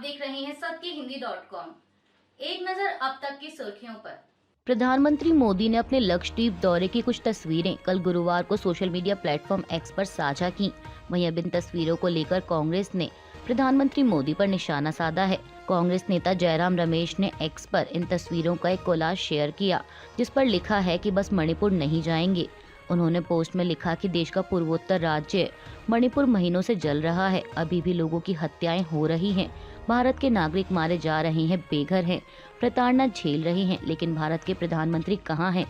देख रहे हैं सबकी हिंदी.com। एक नजर अब तक की सुर्खियों पर। प्रधानमंत्री मोदी ने अपने लक्षद्वीप दौरे की कुछ तस्वीरें कल गुरुवार को सोशल मीडिया प्लेटफॉर्म एक्स पर साझा की। वहीं अब इन तस्वीरों को लेकर कांग्रेस ने प्रधानमंत्री मोदी पर निशाना साधा है। कांग्रेस नेता जयराम रमेश ने एक्स पर इन तस्वीरों का एक कोलाज शेयर किया, जिस पर लिखा है कि बस मणिपुर नहीं जाएंगे। उन्होंने पोस्ट में लिखा कि देश का पूर्वोत्तर राज्य मणिपुर महीनों से जल रहा है, अभी भी लोगों की हत्याएं हो रही हैं, भारत के नागरिक मारे जा रहे हैं, बेघर हैं, प्रताड़ना झेल रहे हैं, लेकिन भारत के प्रधानमंत्री कहाँ हैं?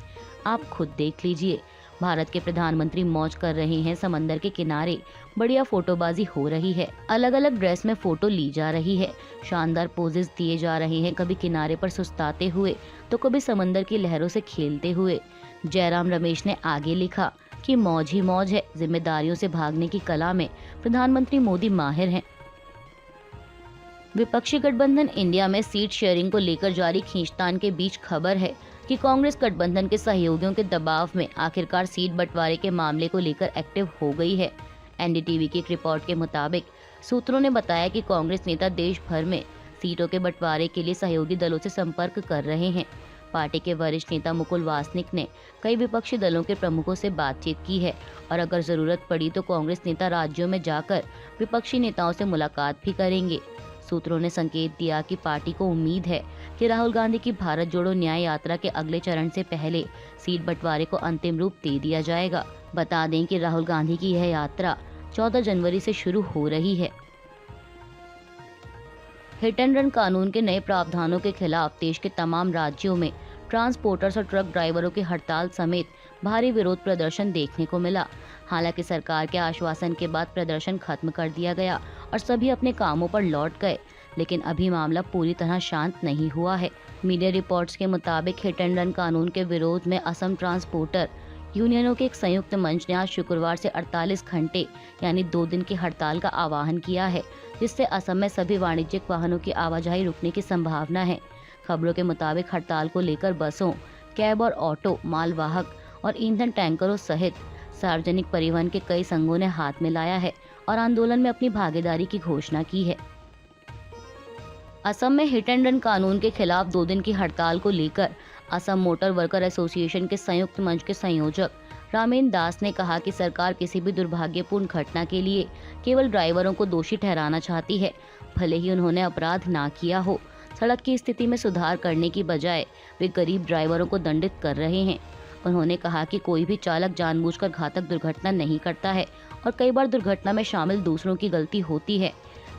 आप खुद देख लीजिए। भारत के प्रधानमंत्री मौज कर रहे हैं समंदर के किनारे, बढ़िया फोटोबाजी हो रही है, अलग अलग ड्रेस में फोटो ली जा रही है, शानदार पोजेस दिए जा रहे हैं, कभी किनारे पर सुस्ताते हुए तो कभी समंदर की लहरों से खेलते हुए। जयराम रमेश ने आगे लिखा कि मौज ही मौज है, जिम्मेदारियों से भागने की कला में प्रधानमंत्री मोदी माहिर हैं। विपक्षी गठबंधन इंडिया में सीट शेयरिंग को लेकर जारी खींचतान के बीच खबर है कि कांग्रेस गठबंधन के सहयोगियों के दबाव में आखिरकार सीट बंटवारे के मामले को लेकर एक्टिव हो गई है। एनडीटीवी की एक रिपोर्ट के मुताबिक सूत्रों ने बताया कि कांग्रेस नेता देश भर में सीटों के बंटवारे के लिए सहयोगी दलों से संपर्क कर रहे हैं। पार्टी के वरिष्ठ नेता मुकुल वासनिक ने कई विपक्षी दलों के प्रमुखों से बातचीत की है और अगर जरूरत पड़ी तो कांग्रेस नेता राज्यों में जाकर विपक्षी नेताओं से मुलाकात भी करेंगे। सूत्रों ने संकेत दिया कि पार्टी को उम्मीद है कि राहुल गांधी की भारत जोड़ो न्याय यात्रा के अगले चरण से पहले सीट बंटवारे को अंतिम रूप दे दिया जाएगा। बता दें कि राहुल गांधी की यह यात्रा 14 जनवरी से शुरू हो रही है। हिट एंड रन कानून के नए प्रावधानों के खिलाफ देश के तमाम राज्यों में ट्रांसपोर्टर्स और ट्रक ड्राइवरों की हड़ताल समेत भारी विरोध प्रदर्शन देखने को मिला। हालांकि सरकार के आश्वासन के बाद प्रदर्शन खत्म कर दिया गया और सभी अपने कामों पर लौट गए, लेकिन अभी मामला पूरी तरह शांत नहीं हुआ है। मीडिया रिपोर्ट्स के मुताबिक हिट एंड रन कानून के विरोध में असम ट्रांसपोर्टर यूनियनों के एक संयुक्त मंच ने आज शुक्रवार से 48 घंटे यानी 2 दिन की हड़ताल का आह्वान किया है, जिससे असम में सभी वाणिज्यिक वाहनों की आवाजाही रुकने की संभावना है। खबरों के मुताबिक हड़ताल को लेकर बसों, कैब और ऑटो, मालवाहक और ईंधन टैंकरों सहित सार्वजनिक परिवहन के कई संघों ने हाथ मिलाया है और आंदोलन में अपनी भागीदारी की घोषणा की है। असम में हिट एंड रन कानून के खिलाफ 2 दिन की हड़ताल को लेकर असम मोटर वर्कर एसोसिएशन के संयुक्त मंच के संयोजक रामेन दास ने कहा कि सरकार किसी भी दुर्भाग्यपूर्ण घटना के लिए केवल ड्राइवरों को दोषी ठहराना चाहती है, भले ही उन्होंने अपराध ना किया हो। सड़क की स्थिति में सुधार करने की बजाय वे गरीब ड्राइवरों को दंडित कर रहे हैं। उन्होंने कहा कि कोई भी चालक जानबूझकर घातक दुर्घटना नहीं करता है और कई बार दुर्घटना में शामिल दूसरों की गलती होती है।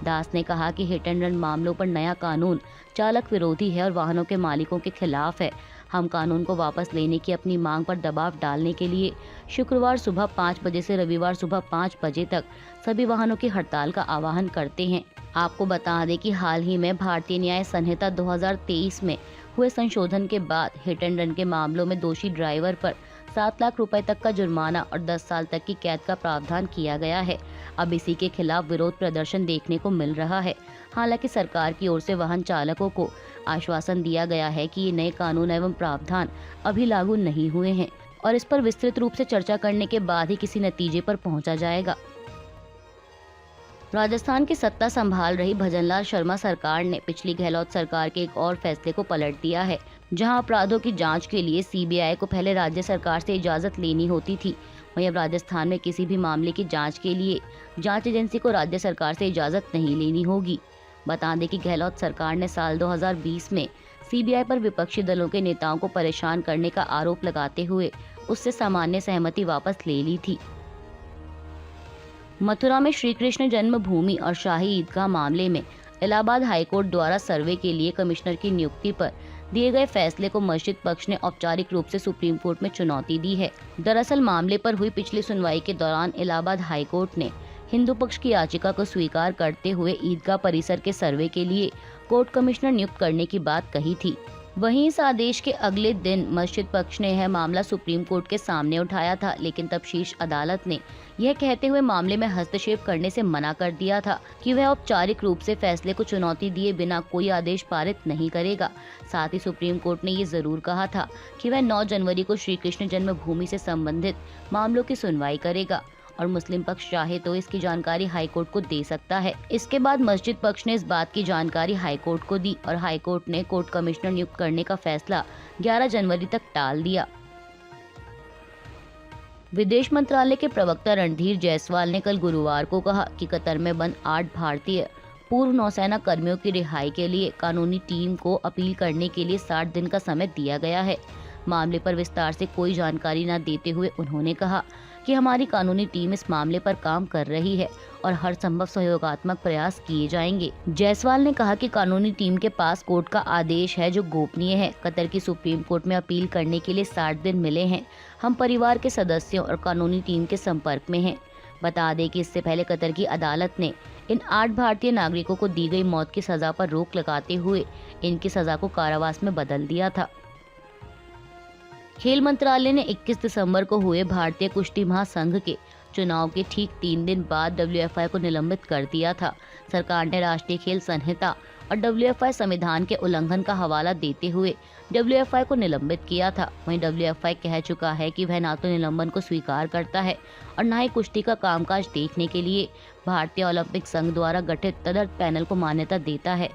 दास ने कहा कि हिट एंड रन मामलों पर नया कानून चालक विरोधी है और वाहनों के मालिकों के खिलाफ है। हम कानून को वापस लेने की अपनी मांग पर दबाव डालने के लिए शुक्रवार सुबह 5 बजे से रविवार सुबह 5 बजे तक सभी वाहनों की हड़ताल का आह्वान करते हैं। आपको बता दें कि हाल ही में भारतीय न्याय संहिता 2023 में हुए संशोधन के बाद हिट एंड रन के मामलों में दोषी ड्राइवर पर 7 लाख रुपए तक का जुर्माना और 10 साल तक की कैद का प्रावधान किया गया है। अब इसी के खिलाफ विरोध प्रदर्शन देखने को मिल रहा है। हालांकि सरकार की ओर से वाहन चालकों को आश्वासन दिया गया है कि ये नए कानून एवं प्रावधान अभी लागू नहीं हुए हैं और इस पर विस्तृत रूप से चर्चा करने के बाद ही किसी नतीजे पर पहुंचा जाएगा। राजस्थान की सत्ता संभाल रही भजनलाल शर्मा सरकार ने पिछली गहलोत सरकार के एक और फैसले को पलट दिया है, जहां अपराधों की जांच के लिए सीबीआई को पहले राज्य सरकार से इजाजत लेनी होती थी। वहीं अब राजस्थान में किसी भी मामले की जांच के लिए जांच एजेंसी को राज्य सरकार से इजाजत नहीं लेनी होगी। बता दें कि गहलोत सरकार ने साल 2020 में सीबीआई पर विपक्षी दलों के नेताओं को परेशान करने का आरोप लगाते हुए उससे सामान्य सहमति वापस ले ली थी। मथुरा में श्री कृष्ण जन्मभूमि और शाही ईदगाह मामले में इलाहाबाद हाईकोर्ट द्वारा सर्वे के लिए कमिश्नर की नियुक्ति पर दिए गए फैसले को मस्जिद पक्ष ने औपचारिक रूप से सुप्रीम कोर्ट में चुनौती दी है। दरअसल मामले पर हुई पिछली सुनवाई के दौरान इलाहाबाद हाईकोर्ट ने हिंदू पक्ष की याचिका को स्वीकार करते हुए ईदगाह परिसर के सर्वे के लिए कोर्ट कमिश्नर नियुक्त करने की बात कही थी। वहीं इस आदेश के अगले दिन मस्जिद पक्ष ने यह मामला सुप्रीम कोर्ट के सामने उठाया था, लेकिन तब शीर्ष अदालत ने यह कहते हुए मामले में हस्तक्षेप करने से मना कर दिया था कि वह औपचारिक रूप से फैसले को चुनौती दिए बिना कोई आदेश पारित नहीं करेगा। साथ ही सुप्रीम कोर्ट ने ये जरूर कहा था कि वह 9 जनवरी को श्री कृष्ण जन्मभूमि से संबंधित मामलों की सुनवाई करेगा और मुस्लिम पक्ष चाहे तो इसकी जानकारी हाईकोर्ट को दे सकता है। इसके बाद मस्जिद पक्ष ने इस बात की जानकारी हाईकोर्ट को दी और हाईकोर्ट ने कोर्ट कमिश्नर नियुक्त करने का फैसला 11 जनवरी तक टाल दिया। विदेश मंत्रालय के प्रवक्ता रणधीर जायसवाल ने कल गुरुवार को कहा कि कतर में बंद 8 भारतीय पूर्व नौसेना कर्मियों की रिहाई के लिए कानूनी टीम को अपील करने के लिए 60 दिन का समय दिया गया है। मामले पर विस्तार से कोई जानकारी न देते हुए उन्होंने कहा कि हमारी कानूनी टीम इस मामले पर काम कर रही है और हर संभव सहयोगात्मक प्रयास किए जाएंगे। जायसवाल ने कहा कि कानूनी टीम के पास कोर्ट का आदेश है जो गोपनीय है। कतर की सुप्रीम कोर्ट में अपील करने के लिए 60 दिन मिले हैं। हम परिवार के सदस्यों और कानूनी टीम के संपर्क में हैं। बता दें कि इससे पहले कतर की अदालत ने इन 8 भारतीय नागरिकों को दी गई मौत की सजा पर रोक लगाते हुए इनकी सजा को कारावास में बदल दिया था। खेल मंत्रालय ने 21 दिसंबर को हुए भारतीय कुश्ती महासंघ के चुनाव के ठीक 3 दिन बाद WFI को निलंबित कर दिया था। सरकार ने राष्ट्रीय खेल संहिता और WFI संविधान के उल्लंघन का हवाला देते हुए WFI को निलंबित किया था। वहीं WFI कह चुका है कि वह ना तो निलंबन को स्वीकार करता है और न ही कुश्ती का कामकाज देखने के लिए भारतीय ओलंपिक संघ द्वारा गठित तदर्थ पैनल को मान्यता देता है।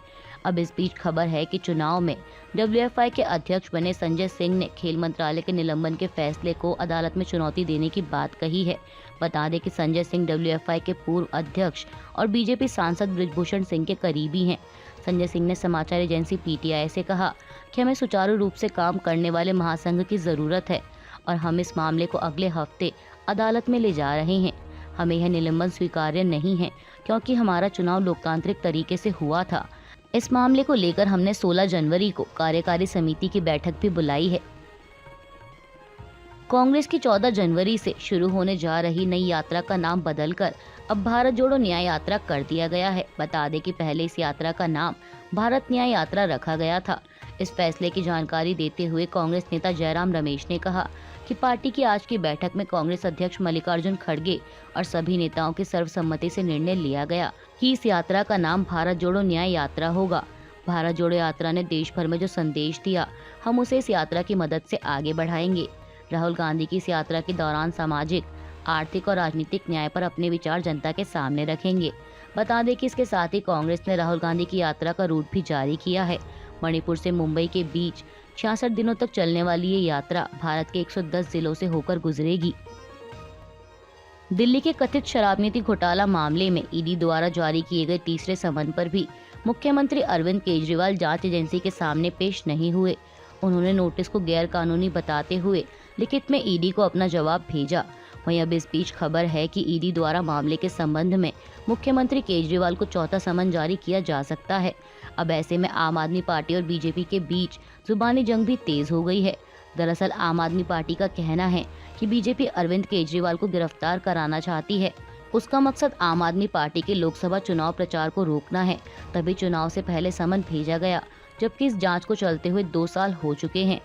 अब इस बीच खबर है कि चुनाव में WFI के अध्यक्ष बने संजय सिंह ने खेल मंत्रालय के निलंबन के फैसले को अदालत में चुनौती देने की बात कही है। बता दें कि संजय सिंह WFI के पूर्व अध्यक्ष और बीजेपी सांसद बृजभूषण सिंह के करीबी हैं। संजय सिंह ने समाचार एजेंसी PTI से कहा कि हमें सुचारू रूप से काम करने वाले महासंघ की जरूरत है और हम इस मामले को अगले हफ्ते अदालत में ले जा रहे हैं। हमें यह निलंबन स्वीकार्य नहीं है क्योंकि हमारा चुनाव लोकतांत्रिक तरीके से हुआ था। इस मामले को लेकर हमने 16 जनवरी को कार्यकारी समिति की बैठक भी बुलाई है। कांग्रेस की 14 जनवरी से शुरू होने जा रही नई यात्रा का नाम बदलकर अब भारत जोड़ो न्याय यात्रा कर दिया गया है। बता दें कि पहले इस यात्रा का नाम भारत न्याय यात्रा रखा गया था। इस फैसले की जानकारी देते हुए कांग्रेस नेता जयराम रमेश ने कहा कि पार्टी की आज की बैठक में कांग्रेस अध्यक्ष मल्लिकार्जुन खड़गे और सभी नेताओं की सर्वसम्मति से निर्णय लिया गया कि इस यात्रा का नाम भारत जोड़ो न्याय यात्रा होगा। भारत जोड़ो यात्रा ने देश भर में जो संदेश दिया, हम उसे इस यात्रा की मदद से आगे बढ़ाएंगे। राहुल गांधी की इस यात्रा के दौरान सामाजिक, आर्थिक और राजनीतिक न्याय पर अपने विचार जनता के सामने रखेंगे। बता दें कि इसके साथ ही कांग्रेस ने राहुल गांधी की यात्रा का रूट भी जारी किया है। मणिपुर से मुंबई के बीच 66 दिनों तक चलने वाली ये यात्रा भारत के 110 जिलों से होकर गुजरेगी। दिल्ली के कथित शराब नीति घोटाला मामले में ईडी द्वारा जारी किए गए तीसरे समन पर भी मुख्यमंत्री अरविंद केजरीवाल जांच एजेंसी के सामने पेश नहीं हुए। उन्होंने नोटिस को गैर कानूनी बताते हुए लिखित में ईडी को अपना जवाब भेजा। वहीं अब इस बीच खबर है कि ईडी द्वारा मामले के संबंध में मुख्यमंत्री केजरीवाल को चौथा समन जारी किया जा सकता है। अब ऐसे में आम आदमी पार्टी और बीजेपी के बीच जुबानी जंग भी तेज हो गई है। दरअसल आम आदमी पार्टी का कहना है कि बीजेपी अरविंद केजरीवाल को गिरफ्तार कराना चाहती है। उसका मकसद आम आदमी पार्टी के लोकसभा चुनाव प्रचार को रोकना है। तभी चुनाव से पहले समन भेजा गया, जबकि इस जांच को चलते हुए 2 साल हो चुके हैं।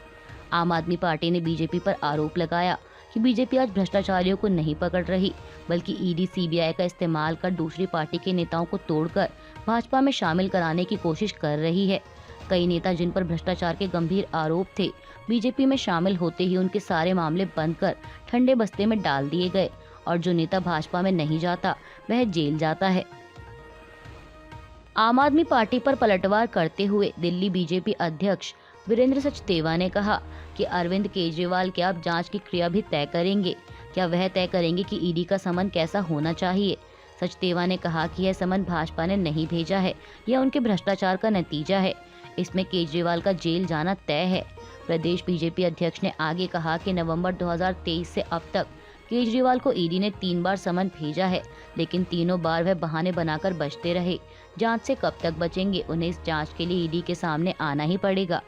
आम आदमी पार्टी ने बीजेपी पर आरोप लगाया कि बीजेपी आज भ्रष्टाचारियों को नहीं पकड़ रही, बल्कि ईडी सीबीआई का इस्तेमाल कर दूसरी पार्टी के नेताओं को तोड़कर भाजपा में शामिल कराने की कोशिश कर रही है। कई नेता जिन पर भ्रष्टाचार के गंभीर आरोप थे, बीजेपी में शामिल होते ही उनके सारे मामले बंद कर ठंडे बस्ते में डाल दिए गए और जो नेता भाजपा में नहीं जाता वह जेल जाता है। आम आदमी पार्टी पर पलटवार करते हुए दिल्ली बीजेपी अध्यक्ष वीरेंद्र सचदेवा ने कहा कि अरविंद केजरीवाल क्या अब जांच की क्रिया भी तय करेंगे। क्या वह तय करेंगे कि ईडी का समन कैसा होना चाहिए। सचदेवा ने कहा कि यह समन भाजपा ने नहीं भेजा है, यह उनके भ्रष्टाचार का नतीजा है। इसमें केजरीवाल का जेल जाना तय है। प्रदेश बीजेपी अध्यक्ष ने आगे कहा कि नवंबर 2023 से अब तक केजरीवाल को ईडी ने 3 बार समन भेजा है, लेकिन तीनों बार वह बहाने बनाकर बचते रहे। जांच से कब तक बचेंगे, उन्हें इस जांच के लिए ईडी के सामने आना ही पड़ेगा।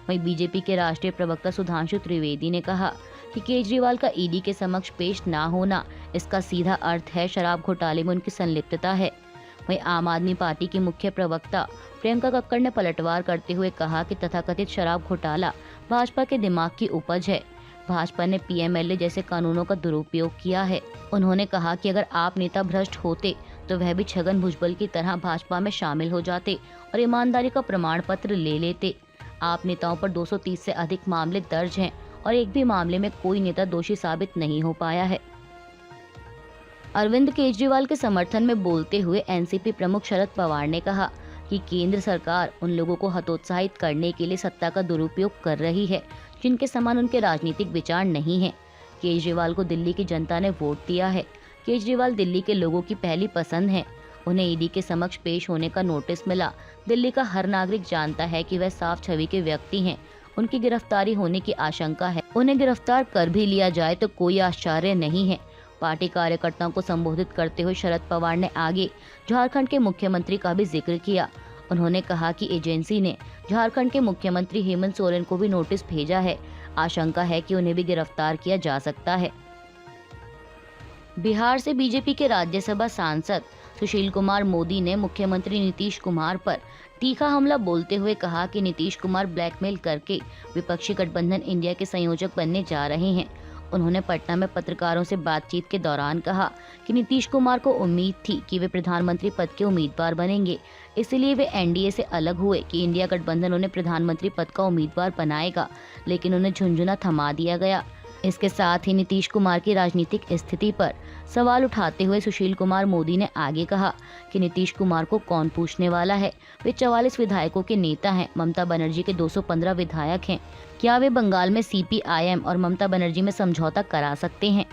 वहीं बीजेपी के राष्ट्रीय प्रवक्ता सुधांशु त्रिवेदी ने कहा कि केजरीवाल का ईडी के समक्ष पेश ना होना, इसका सीधा अर्थ है शराब घोटाले में उनकी संलिप्तता है। वहीं आम आदमी पार्टी की मुख्य प्रवक्ता प्रियंका कक्कड़ ने पलटवार करते हुए कहा कि तथाकथित शराब घोटाला भाजपा के दिमाग की उपज है। भाजपा ने PMLA जैसे कानूनों का दुरुपयोग किया है। उन्होंने कहा कि अगर आप नेता भ्रष्ट होते तो वह भी छगन भुजबल की तरह भाजपा में शामिल हो जाते और ईमानदारी का प्रमाण पत्र ले लेते। आप नेताओं पर 230 से अधिक मामले दर्ज हैं और एक भी मामले में कोई नेता दोषी साबित नहीं हो पाया है। अरविंद केजरीवाल के समर्थन में बोलते हुए एनसीपी प्रमुख शरद पवार ने कहा कि केंद्र सरकार उन लोगों को हतोत्साहित करने के लिए सत्ता का दुरुपयोग कर रही है जिनके समान उनके राजनीतिक विचार नहीं है। केजरीवाल को दिल्ली की जनता ने वोट दिया है। केजरीवाल दिल्ली के लोगों की पहली पसंद है। उन्हें ईडी के समक्ष पेश होने का नोटिस मिला। दिल्ली का हर नागरिक जानता है कि वह साफ छवि के व्यक्ति हैं। उनकी गिरफ्तारी होने की आशंका है। उन्हें गिरफ्तार कर भी लिया जाए तो कोई आश्चर्य नहीं है। पार्टी कार्यकर्ताओं को संबोधित करते हुए शरद पवार ने आगे झारखंड के मुख्यमंत्री का भी जिक्र किया। उन्होंने कहा कि एजेंसी ने झारखंड के मुख्यमंत्री हेमंत सोरेन को भी नोटिस भेजा है। आशंका है कि उन्हें भी गिरफ्तार किया जा सकता है। बिहार से बीजेपी के राज्यसभा सांसद सुशील कुमार मोदी ने मुख्यमंत्री नीतीश कुमार पर तीखा हमला बोलते हुए कहा कि नीतीश कुमार ब्लैकमेल करके विपक्षी गठबंधन इंडिया के संयोजक बनने जा रहे हैं। उन्होंने पटना में पत्रकारों से बातचीत के दौरान कहा कि नीतीश कुमार को उम्मीद थी कि वे प्रधानमंत्री पद के उम्मीदवार बनेंगे, इसलिए वे एनडीए से अलग हुए कि इंडिया गठबंधन उन्हें प्रधानमंत्री पद का उम्मीदवार बनाएगा, लेकिन उन्हें झुंझुना थमा दिया गया। इसके साथ ही नीतीश कुमार की राजनीतिक स्थिति पर सवाल उठाते हुए सुशील कुमार मोदी ने आगे कहा कि नीतीश कुमार को कौन पूछने वाला है। वे 44 विधायकों के नेता हैं। ममता बनर्जी के 215 विधायक हैं। क्या वे बंगाल में सीपीआईएम और ममता बनर्जी में समझौता करा सकते हैं?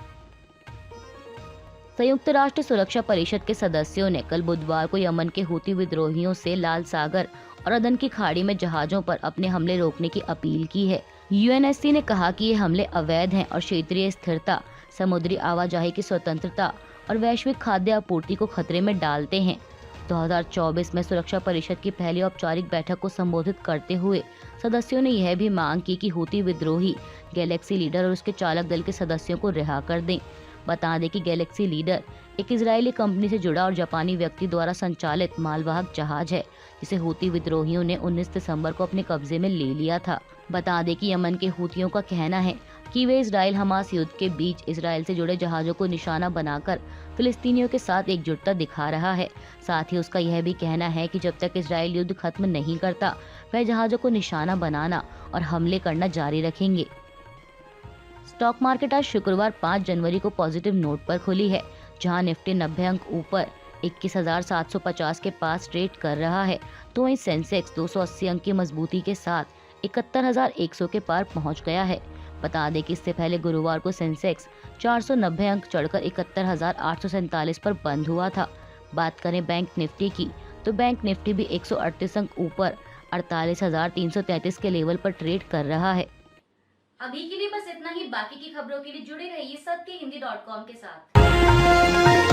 संयुक्त राष्ट्र सुरक्षा परिषद के सदस्यों ने कल बुधवार को यमन के हूती विद्रोहियों से लाल सागर और अदन की खाड़ी में जहाजों पर अपने हमले रोकने की अपील की है। यूएनएससी ने कहा कि ये हमले अवैध हैं और क्षेत्रीय स्थिरता, समुद्री आवाजाही की स्वतंत्रता और वैश्विक खाद्य आपूर्ति को खतरे में डालते हैं। 2024 में सुरक्षा परिषद की पहली औपचारिक बैठक को संबोधित करते हुए सदस्यों ने यह भी मांग की कि हूती विद्रोही गैलेक्सी लीडर और उसके चालक दल के सदस्यों को रिहा कर दें। बता दें कि गैलेक्सी लीडर एक इजरायली कंपनी से जुड़ा और जापानी व्यक्ति द्वारा संचालित मालवाहक जहाज है, जिसे हूती विद्रोहियों ने 19 दिसंबर को अपने कब्जे में ले लिया था। बता दें कि यमन के हूतियों का कहना है कि वे इजराइल हमास युद्ध के बीच इजराइल से जुड़े जहाजों को निशाना बनाकर फिलिस्तीनियों के साथ एकजुटता दिखा रहा है। साथ ही उसका यह भी कहना है कि जब तक इजराइल युद्ध खत्म नहीं करता, वह जहाजों को निशाना बनाना और हमले करना जारी रखेंगे। स्टॉक मार्केट आज शुक्रवार 5 जनवरी को पॉजिटिव नोट पर खुली है, जहां निफ्टी 90 अंक ऊपर 21,750 के पास ट्रेड कर रहा है, तो वहीं सेंसेक्स 280 अंक की मजबूती के साथ 71,100 के पार पहुंच गया है। बता दें कि इससे पहले गुरुवार को सेंसेक्स 490 अंक चढ़कर 71,847 पर बंद हुआ था। बात करें बैंक निफ्टी की, तो बैंक निफ्टी भी 138 अंक ऊपर 48,333 के लेवल पर ट्रेड कर रहा है। अभी के लिए बस इतना ही। बाकी की खबरों के लिए जुड़े रहिए सत्य हिंदी.com के साथ।